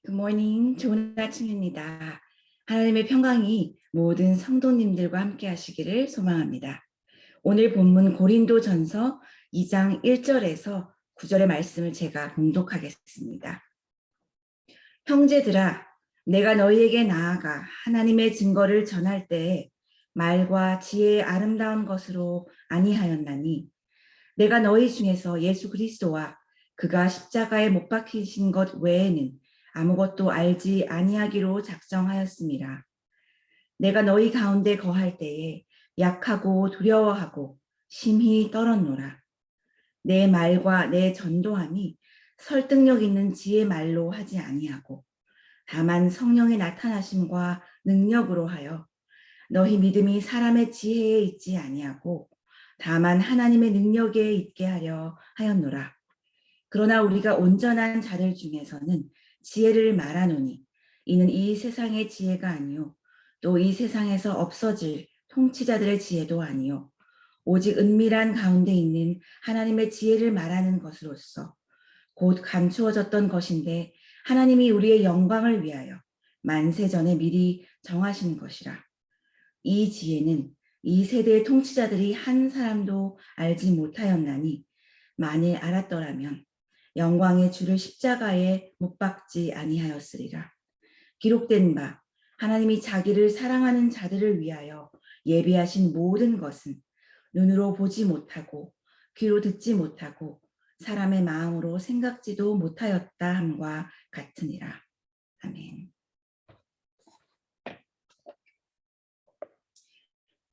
굿모닝, 좋은 아침입니다. 하나님의 평강이 모든 성도님들과 함께 하시기를 소망합니다. 오늘 본문 고린도전서 2장 1절에서 9절의 말씀을 제가 봉독하겠습니다. 형제들아, 내가 너희에게 나아가 하나님의 증거를 전할 때에 말과 지혜의 아름다운 것으로 아니하였나니 내가 너희 중에서 예수 그리스도와 그가 십자가에 못 박히신 것 외에는 아무것도 알지 아니하기로 작정하였습니다. 내가 너희 가운데 거할 때에 약하고 두려워하고 심히 떨었노라. 내 말과 내 전도함이 설득력 있는 지혜 말로 하지 아니하고 다만 성령의 나타나심과 능력으로 하여 너희 믿음이 사람의 지혜에 있지 아니하고 다만 하나님의 능력에 있게 하려 하였노라. 그러나 우리가 온전한 자들 중에서는 지혜를 말하노니 이는 이 세상의 지혜가 아니요 또 이 세상에서 없어질 통치자들의 지혜도 아니요 오직 은밀한 가운데 있는 하나님의 지혜를 말하는 것으로서 곧 감추어졌던 것인데 하나님이 우리의 영광을 위하여 만세 전에 미리 정하신 것이라. 이 지혜는 이 세대의 통치자들이 한 사람도 알지 못하였나니 만일 알았더라면 영광의 주를 십자가에 못 박지 아니하였으리라. 기록된 바 하나님이 자기를 사랑하는 자들을 위하여 예비하신 모든 것은 눈으로 보지 못하고 귀로 듣지 못하고 사람의 마음으로 생각지도 못하였다 함과 같으니라. 아멘.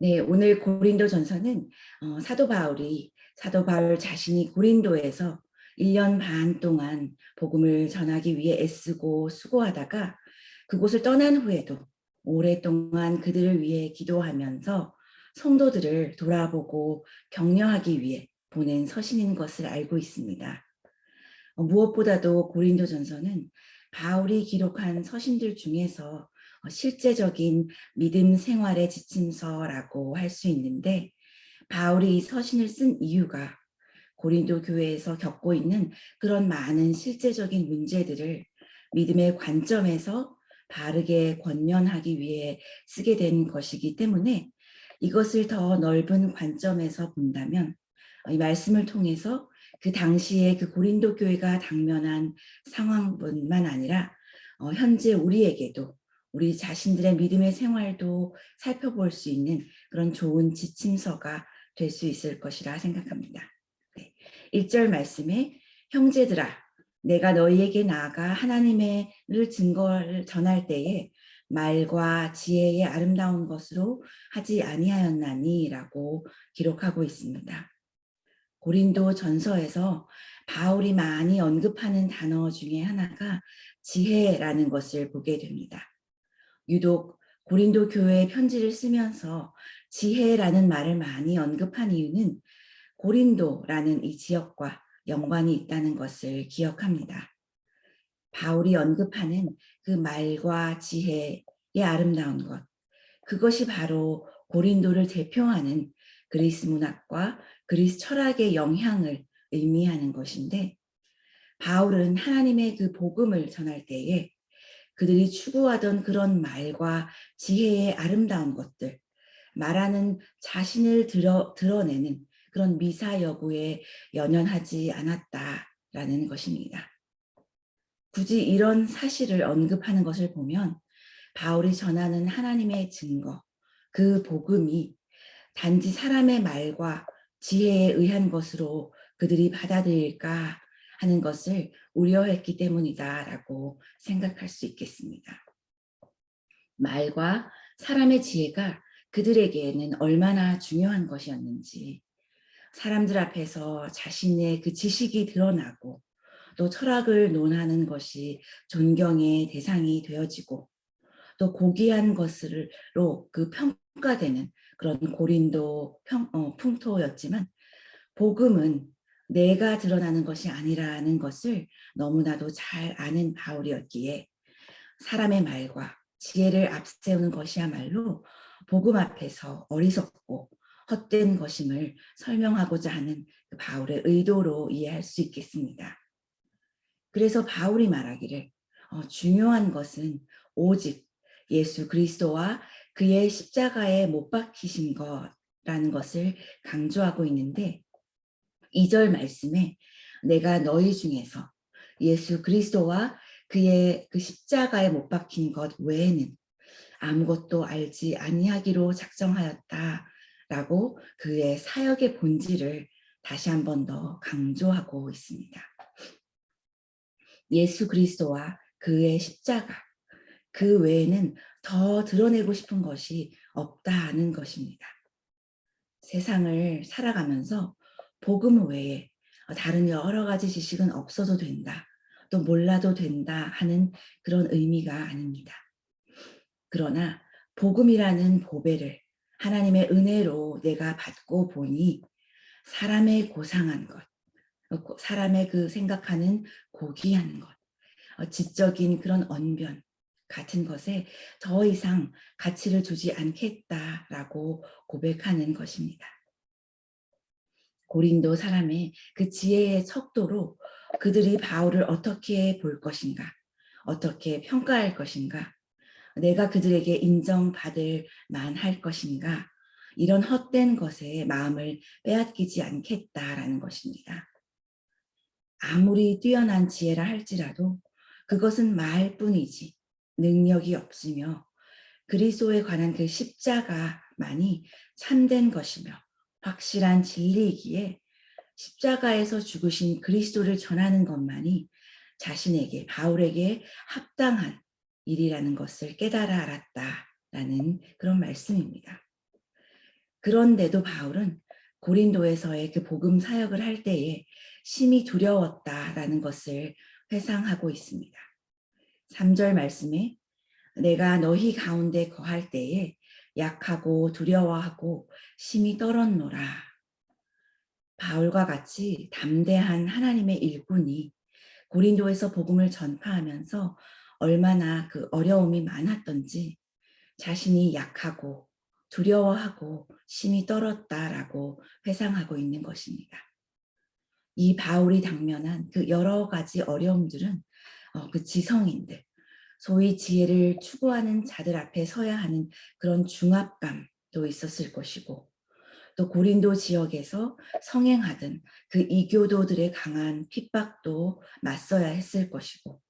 네, 오늘 고린도전서는 사도 바울 자신이 고린도에서 1년 반 동안 복음을 전하기 위해 애쓰고 수고하다가 그곳을 떠난 후에도 오랫동안 그들을 위해 기도하면서 성도들을 돌아보고 격려하기 위해 보낸 서신인 것을 알고 있습니다. 무엇보다도 고린도전서는 바울이 기록한 서신들 중에서 실제적인 믿음 생활의 지침서라고 할 수 있는데 바울이 이 서신을 쓴 이유가 고린도 교회에서 겪고 있는 그런 많은 실제적인 문제들을 믿음의 관점에서 바르게 권면하기 위해 쓰게 된 것이기 때문에 이것을 더 넓은 관점에서 본다면 이 말씀을 통해서 그 당시에 그 고린도 교회가 당면한 상황뿐만 아니라 현재 우리에게도 우리 자신들의 믿음의 생활도 살펴볼 수 있는 그런 좋은 지침서가 될 수 있을 것이라 생각합니다. 네. 1절 말씀에 형제들아 내가 너희에게 나아가 하나님의 증거를 전할 때에 말과 지혜의 아름다운 것으로 하지 아니하였나니 라고 기록하고 있습니다. 고린도 전서에서 바울이 많이 언급하는 단어 중에 하나가 지혜라는 것을 보게 됩니다. 유독 고린도 교회의 편지를 쓰면서 지혜라는 말을 많이 언급한 이유는 고린도라는 이 지역과 연관이 있다는 것을 기억합니다. 바울이 언급하는 그 말과 지혜의 아름다운 것, 그것이 바로 고린도를 대표하는 그리스 문학과 그리스 철학의 영향을 의미하는 것인데 바울은 하나님의 그 복음을 전할 때에 그들이 추구하던 그런 말과 지혜의 아름다운 것들, 말하는 자신을 드러내는 그런 미사 여구에 연연하지 않았다라는 것입니다. 굳이 이런 사실을 언급하는 것을 보면 바울이 전하는 하나님의 증거, 그 복음이 단지 사람의 말과 지혜에 의한 것으로 그들이 받아들일까 하는 것을 우려했기 때문이다라고 생각할 수 있겠습니다. 말과 사람의 지혜가 그들에게는 얼마나 중요한 것이었는지 사람들 앞에서 자신의 그 지식이 드러나고 또 철학을 논하는 것이 존경의 대상이 되어지고 또 고귀한 것으로 그 평가되는 그런 고린도 풍토였지만 복음은 내가 드러나는 것이 아니라는 것을 너무나도 잘 아는 바울이었기에 사람의 말과 지혜를 앞세우는 것이야말로 복음 앞에서 어리석고 헛된 것임을 설명하고자 하는 그 바울의 의도로 이해할 수 있겠습니다. 그래서 바울이 말하기를 중요한 것은 오직 예수 그리스도와 그의 십자가에 못 박히신 거라는 것을 강조하고 있는데 2절 말씀에 내가 너희 중에서 예수 그리스도와 그의 그 십자가에 못 박힌 것 외에는 아무것도 알지 아니하기로 작정하였다라고 그의 사역의 본질을 다시 한 번 더 강조하고 있습니다. 예수 그리스도와 그의 십자가 그 외에는 더 드러내고 싶은 것이 없다는 것입니다. 세상을 살아가면서 복음 외에 다른 여러 가지 지식은 없어도 된다, 또 몰라도 된다 하는 그런 의미가 아닙니다. 그러나 복음이라는 보배를 하나님의 은혜로 내가 받고 보니 사람의 고상한 것, 사람의 그 생각하는 고귀한 것, 지적인 그런 언변 같은 것에 더 이상 가치를 두지 않겠다라고 고백하는 것입니다. 고린도 사람의 그 지혜의 척도로 그들이 바울을 어떻게 볼 것인가, 어떻게 평가할 것인가, 내가 그들에게 인정받을 만할 것인가, 이런 헛된 것에 마음을 빼앗기지 않겠다라는 것입니다. 아무리 뛰어난 지혜라 할지라도 그것은 말뿐이지 능력이 없으며 그리스도에 관한 그 십자가만이 참된 것이며 확실한 진리이기에 십자가에서 죽으신 그리스도를 전하는 것만이 자신에게 바울에게 합당한 일이라는 것을 깨달아 알았다라는 그런 말씀입니다. 그런데도 바울은 고린도에서의 그 복음 사역을 할 때에 심히 두려웠다라는 것을 회상하고 있습니다. 3절 말씀에 내가 너희 가운데 거할 때에 약하고 두려워하고 심히 떨었노라. 바울과 같이 담대한 하나님의 일꾼이 고린도에서 복음을 전파하면서 얼마나 그 어려움이 많았던지 자신이 약하고 두려워하고 심히 떨었다라고 회상하고 있는 것입니다. 이 바울이 당면한 그 여러 가지 어려움들은 그 지성인들, 소위 지혜를 추구하는 자들 앞에 서야 하는 그런 중압감도 있었을 것이고, 또 고린도 지역에서 성행하던 그 이교도들의 강한 핍박도 맞서야 했을 것이고,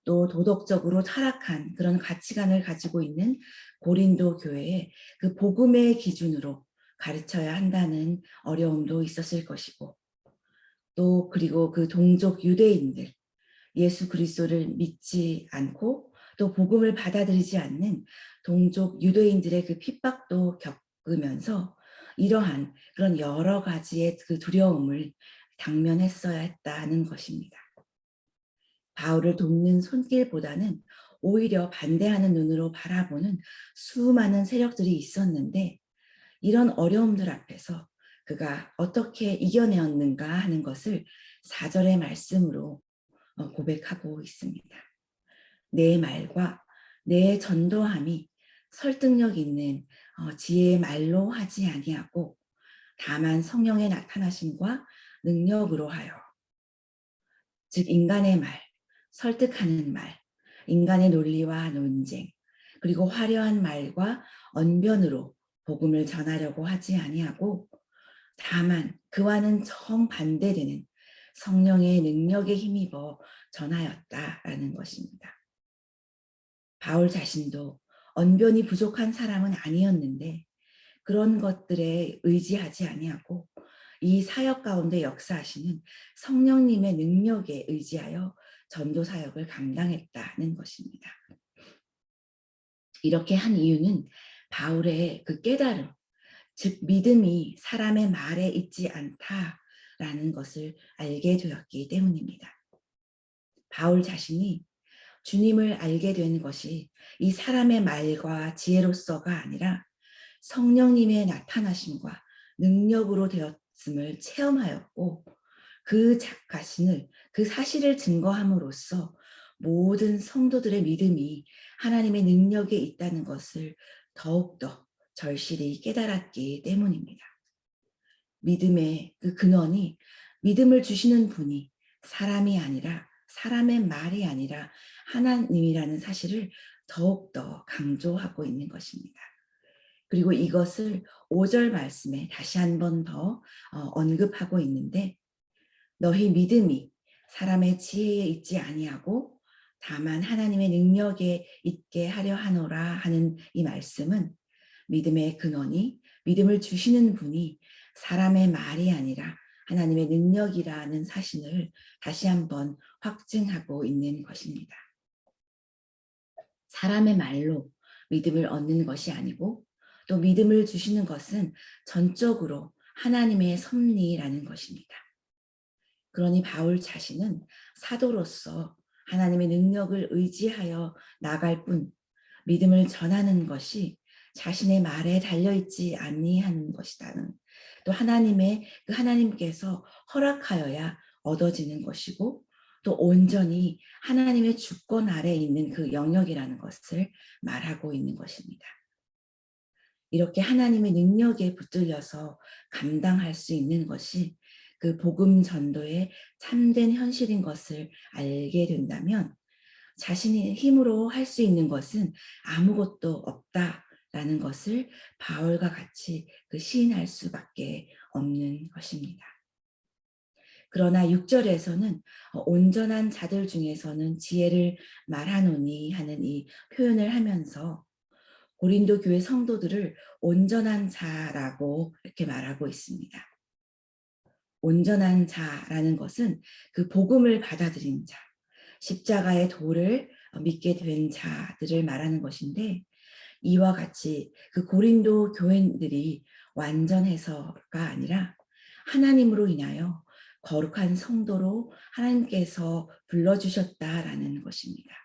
또 도덕적으로 타락한 그런 가치관을 가지고 있는 고린도 교회에 그 복음의 기준으로 가르쳐야 한다는 어려움도 있었을 것이고, 또 그리고 그 동족 유대인들, 예수 그리스도를 믿지 않고 또 복음을 받아들이지 않는 동족 유대인들의 그 핍박도 겪으면서 이러한 그런 여러 가지의 그 두려움을 당면했어야 했다는 것입니다. 바울을 돕는 손길보다는 오히려 반대하는 눈으로 바라보는 수많은 세력들이 있었는데 이런 어려움들 앞에서 그가 어떻게 이겨내었는가 하는 것을 4절의 말씀으로 고백하고 있습니다. 내 말과 내 전도함이 설득력 있는 지혜의 말로 하지 아니하고 다만 성령의 나타나심과 능력으로 하여, 즉 인간의 말, 설득하는 말, 인간의 논리와 논쟁, 그리고 화려한 말과 언변으로 복음을 전하려고 하지 아니하고 다만 그와는 정반대되는 성령의 능력에 힘입어 전하였다라는 것입니다. 바울 자신도 언변이 부족한 사람은 아니었는데 그런 것들에 의지하지 아니하고 이 사역 가운데 역사하시는 성령님의 능력에 의지하여 전도 사역을 감당했다는 것입니다. 이렇게 한 이유는 바울의 그 깨달음, 즉 믿음이 사람의 말에 있지 않다라는 것을 알게 되었기 때문입니다. 바울 자신이 주님을 알게 된 것이 이 사람의 말과 지혜로서가 아니라 성령님의 나타나심과 능력으로 되었음을 체험하였고 그 자신을, 그 사실을 증거함으로써 모든 성도들의 믿음이 하나님의 능력에 있다는 것을 더욱더 절실히 깨달았기 때문입니다. 믿음의 그 근원이 믿음을 주시는 분이 사람이 아니라 사람의 말이 아니라 하나님이라는 사실을 더욱더 강조하고 있는 것입니다. 그리고 이것을 5절 말씀에 다시 한 번 더 언급하고 있는데, 너희 믿음이 사람의 지혜에 있지 아니하고 다만 하나님의 능력에 있게 하려 하노라 하는 이 말씀은, 믿음의 근원이, 믿음을 주시는 분이 사람의 말이 아니라 하나님의 능력이라는 사실을 다시 한번 확증하고 있는 것입니다. 사람의 말로 믿음을 얻는 것이 아니고, 또 믿음을 주시는 것은 전적으로 하나님의 섭리라는 것입니다. 그러니 바울 자신은 사도로서 하나님의 능력을 의지하여 나갈 뿐, 믿음을 전하는 것이 자신의 말에 달려있지 아니하는 것이다는, 또 하나님께서 허락하여야 얻어지는 것이고, 또 온전히 하나님의 주권 아래에 있는 그 영역이라는 것을 말하고 있는 것입니다. 이렇게 하나님의 능력에 붙들려서 감당할 수 있는 것이 그 복음 전도의 참된 현실인 것을 알게 된다면, 자신의 힘으로 할 수 있는 것은 아무것도 없다라는 것을 바울과 같이 시인할 수밖에 없는 것입니다. 그러나 6절에서는 온전한 자들 중에서는 지혜를 말하노니 하는 이 표현을 하면서 고린도 교회 성도들을 온전한 자라고 이렇게 말하고 있습니다. 온전한 자라는 것은 그 복음을 받아들인 자, 십자가의 도를 믿게 된 자들을 말하는 것인데, 이와 같이 그 고린도 교인들이 완전해서가 아니라 하나님으로 인하여 거룩한 성도로 하나님께서 불러주셨다라는 것입니다.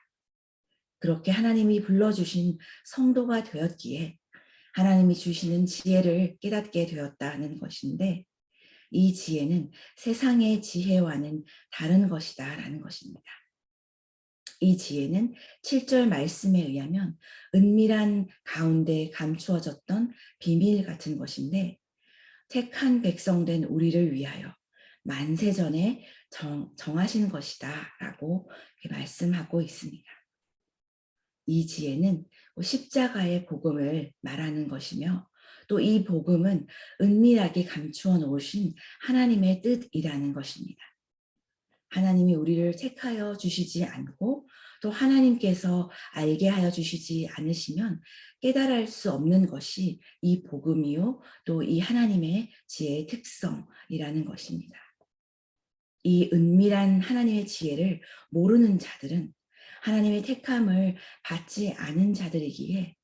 그렇게 하나님이 불러주신 성도가 되었기에 하나님이 주시는 지혜를 깨닫게 되었다는 것인데, 이 지혜는 세상의 지혜와는 다른 것이다라는 것입니다. 이 지혜는 7절 말씀에 의하면 은밀한 가운데 감추어졌던 비밀 같은 것인데, 택한 백성된 우리를 위하여 만세전에 정하신 것이다 라고 말씀하고 있습니다. 이 지혜는 십자가의 복음을 말하는 것이며, 또 이 복음은 은밀하게 감추어 놓으신 하나님의 뜻이라는 것입니다. 하나님이 우리를 택하여 주시지 않고 또 하나님께서 알게 하여 주시지 않으시면 깨달을 수 없는 것이 이 복음이요, 또 이 하나님의 지혜의 특성이라는 것입니다. 이 은밀한 하나님의 지혜를 모르는 자들은 하나님의 택함을 받지 않은 자들이기에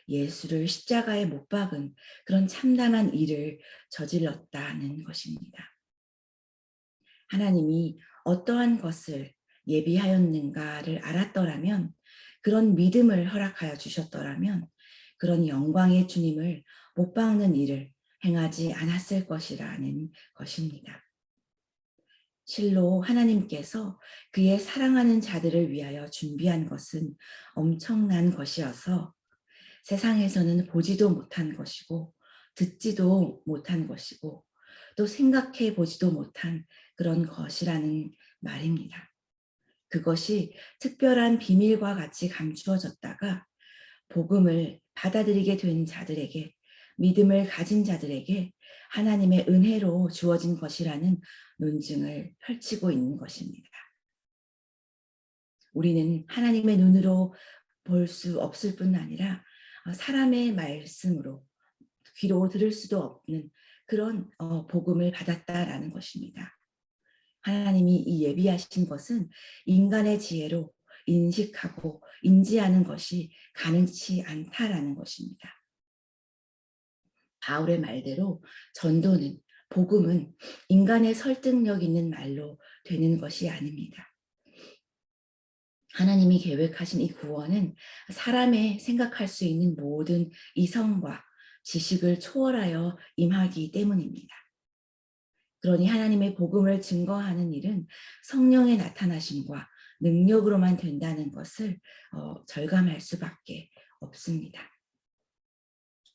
예수를 십자가에 못 박은 그런 참담한 일을 저질렀다는 것입니다. 하나님이 어떠한 것을 예비하였는가를 알았더라면, 그런 믿음을 허락하여 주셨더라면 그런 영광의 주님을 못 박는 일을 행하지 않았을 것이라는 것입니다. 실로 하나님께서 그의 사랑하는 자들을 위하여 준비한 것은 엄청난 것이어서 세상에서는 보지도 못한 것이고 듣지도 못한 것이고 또 생각해 보지도 못한 그런 것이라는 말입니다. 그것이 특별한 비밀과 같이 감추어졌다가 복음을 받아들이게 된 자들에게, 믿음을 가진 자들에게 하나님의 은혜로 주어진 것이라는 논증을 펼치고 있는 것입니다. 우리는 하나님의 눈으로 볼 수 없을 뿐 아니라 사람의 말씀으로 귀로 들을 수도 없는 그런 복음을 받았다라는 것입니다. 하나님이 이 예비하신 것은 인간의 지혜로 인식하고 인지하는 것이 가능치 않다라는 것입니다. 바울의 말대로 전도는, 복음은 인간의 설득력 있는 말로 되는 것이 아닙니다. 하나님이 계획하신 이 구원은 사람의 생각할 수 있는 모든 이성과 지식을 초월하여 임하기 때문입니다. 그러니 하나님의 복음을 증거하는 일은 성령의 나타나심과 능력으로만 된다는 것을 절감할 수밖에 없습니다.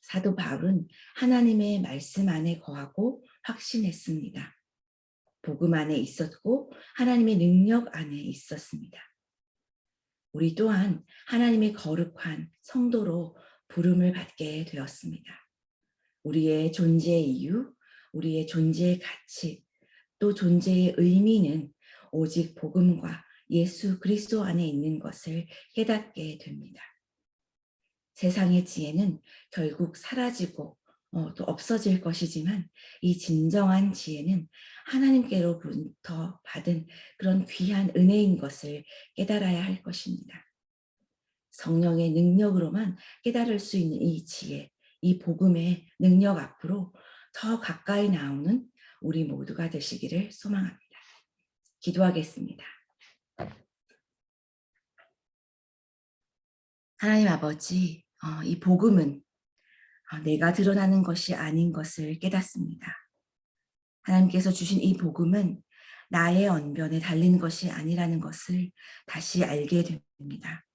사도 바울은 하나님의 말씀 안에 거하고 확신했습니다. 복음 안에 있었고 하나님의 능력 안에 있었습니다. 우리 또한 하나님의 거룩한 성도로 부름을 받게 되었습니다. 우리의 존재의 이유, 우리의 존재의 가치, 또 존재의 의미는 오직 복음과 예수 그리스도 안에 있는 것을 깨닫게 됩니다. 세상의 지혜는 결국 사라지고 또 없어질 것이지만 이 진정한 지혜는 하나님께로부터 받은 그런 귀한 은혜인 것을 깨달아야 할 것입니다. 성령의 능력으로만 깨달을 수 있는 이 지혜, 이 복음의 능력 앞으로 더 가까이 나오는 우리 모두가 되시기를 소망합니다. 기도하겠습니다. 하나님 아버지, 이 복음은 내가 드러나는 것이 아닌 것을 깨닫습니다. 하나님께서 주신 이 복음은 나의 언변에 달린 것이 아니라는 것을 다시 알게 됩니다.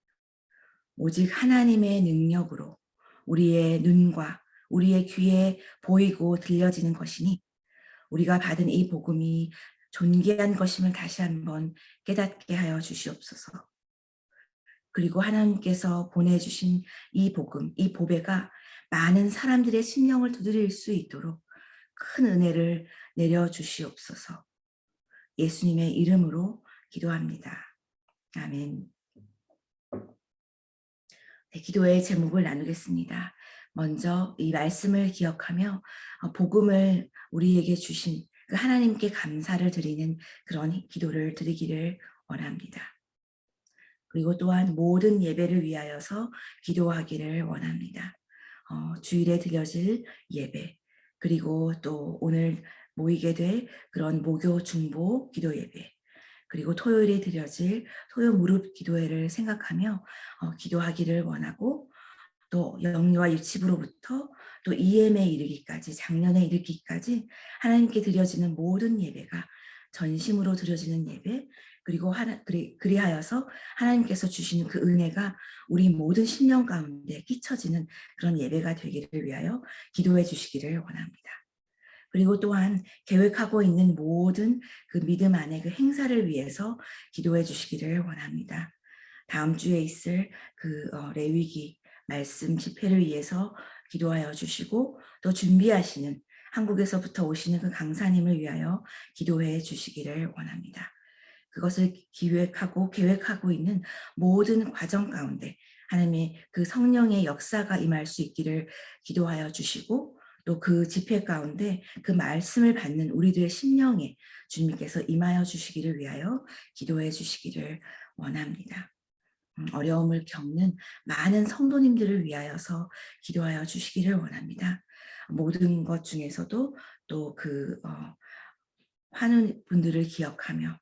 오직 하나님의 능력으로 우리의 눈과 우리의 귀에 보이고 들려지는 것이니 우리가 받은 이 복음이 존귀한 것임을 다시 한번 깨닫게 하여 주시옵소서. 그리고 하나님께서 보내주신 이 복음, 이 보배가 많은 사람들의 심령을 두드릴 수 있도록 큰 은혜를 내려주시옵소서. 예수님의 이름으로 기도합니다. 아멘. 네, 기도의 제목을 나누겠습니다. 먼저 이 말씀을 기억하며 복음을 우리에게 주신 그 하나님께 감사를 드리는 그런 기도를 드리기를 원합니다. 그리고 또한 모든 예배를 위하여서 기도하기를 원합니다. 주일에 드려질 예배, 그리고 또 오늘 모이게 될 그런 목요 중보 기도 예배, 그리고 토요일에 드려질 토요 무릎 기도회를 생각하며 기도하기를 원하고, 또 영유아 유치부로부터 또 EM에 이르기까지, 작년에 이르기까지 하나님께 드려지는 모든 예배가 전심으로 드려지는 예배, 그리고 그리하여서 하나님께서 주시는 그 은혜가 우리 모든 심령 가운데 끼쳐지는 그런 예배가 되기를 위하여 기도해 주시기를 원합니다. 그리고 또한 계획하고 있는 모든 그 믿음 안에 그 행사를 위해서 기도해 주시기를 원합니다. 다음 주에 있을 그 레위기 말씀 집회를 위해서 기도하여 주시고, 또 준비하시는 한국에서부터 오시는 그 강사님을 위하여 기도해 주시기를 원합니다. 그것을 계획하고 있는 모든 과정 가운데 하나님의 그 성령의 역사가 임할 수 있기를 기도하여 주시고, 또 그 집회 가운데 그 말씀을 받는 우리들의 심령에 주님께서 임하여 주시기를 위하여 기도해 주시기를 원합니다. 어려움을 겪는 많은 성도님들을 위하여서 기도하여 주시기를 원합니다. 모든 것 중에서도 또 그 환우분들을 기억하며,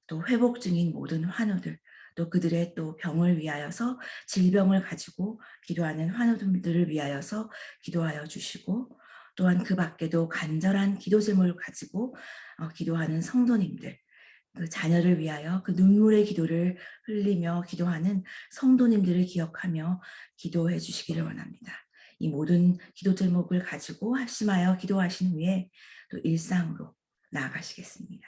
또 회복 중인 모든 환우들, 또 그들의 또 병을 위하여서, 질병을 가지고 기도하는 환우들을 위하여서 기도하여 주시고, 또한 그 밖에도 간절한 기도 제목을 가지고 기도하는 성도님들, 그 자녀를 위하여 그 눈물의 기도를 흘리며 기도하는 성도님들을 기억하며 기도해 주시기를 원합니다. 이 모든 기도 제목을 가지고 합심하여 기도하신 후에 또 일상으로 나아가시겠습니다.